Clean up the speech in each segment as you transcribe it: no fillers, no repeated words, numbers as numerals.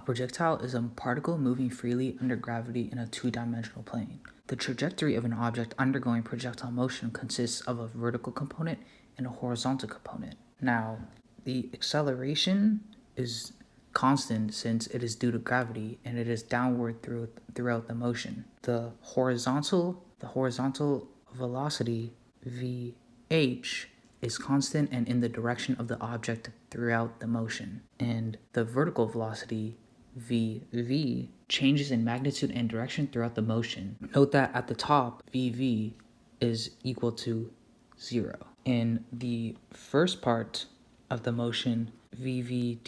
projectile is a particle moving freely under gravity in a two-dimensional plane. The trajectory of an object undergoing projectile motion consists of a vertical component and a horizontal component. Now, the acceleration is constant since it is due to gravity and it is downward throughout the motion. The horizontal velocity vh is constant and in the direction of the object throughout the motion. And the vertical velocity vv changes in magnitude and direction throughout the motion. Note that at the top, vv is equal to 0. In the first part of the motion, vv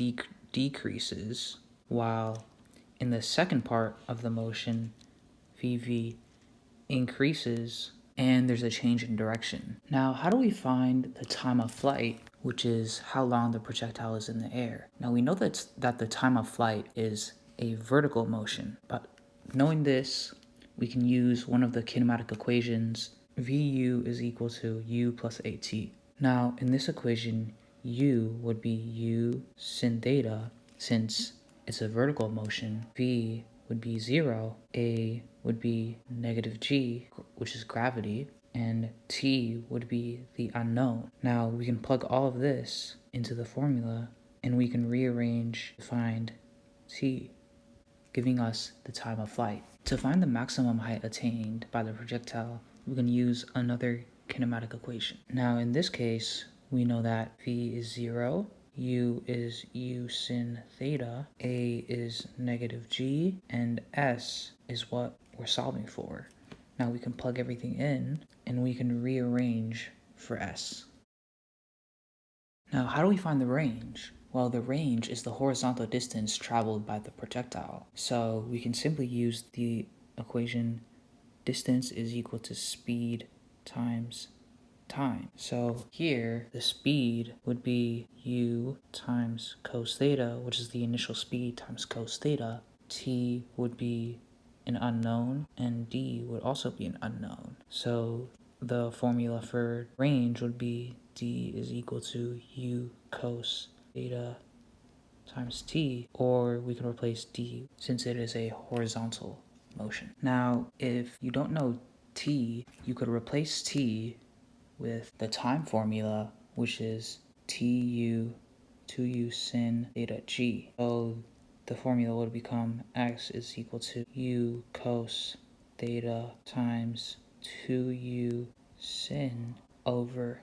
decreases, while in the second part of the motion, vv increases, and there's a change in direction. Now, how do we find the time of flight, which is how long the projectile is in the air? Now, we know that the time of flight is a vertical motion, but knowing this, we can use one of the kinematic equations. Vu is equal to u plus at. Now, in this equation, u would be u sin theta, since it's a vertical motion. V would be 0, a would be negative g, which is gravity, and t would be the unknown. Now we can plug all of this into the formula and we can rearrange to find t, giving us the time of flight. To find the maximum height attained by the projectile, we can use another kinematic equation. Now in this case, we know that v is 0, u is u sin theta, a is negative g, and s is what we're solving for. Now we can plug everything in and we can rearrange for s. Now how do we find the range? Well, the range is the horizontal distance traveled by the projectile. So we can simply use the equation distance is equal to speed times time. So here, the speed would be u times cos theta, which is the initial speed, times cos theta. T would be an unknown, and d would also be an unknown. So the formula for range would be d is equal to u cos theta times t, or we can replace d since it is a horizontal motion. Now, if you don't know t, you could replace t with the time formula, which is tu 2u sin theta g. So the formula would become x is equal to u cos theta times 2u sin over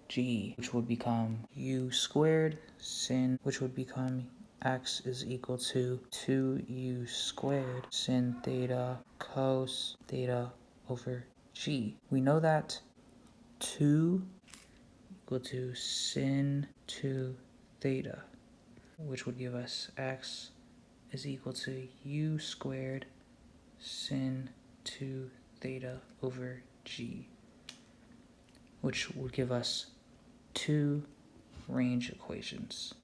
g, which would become u squared sin, which would become x is equal to 2u squared sin theta cos theta over g. We know that 2 equal to sin 2 theta, which would give us x is equal to u squared sin 2 theta over g, which would give us two range equations.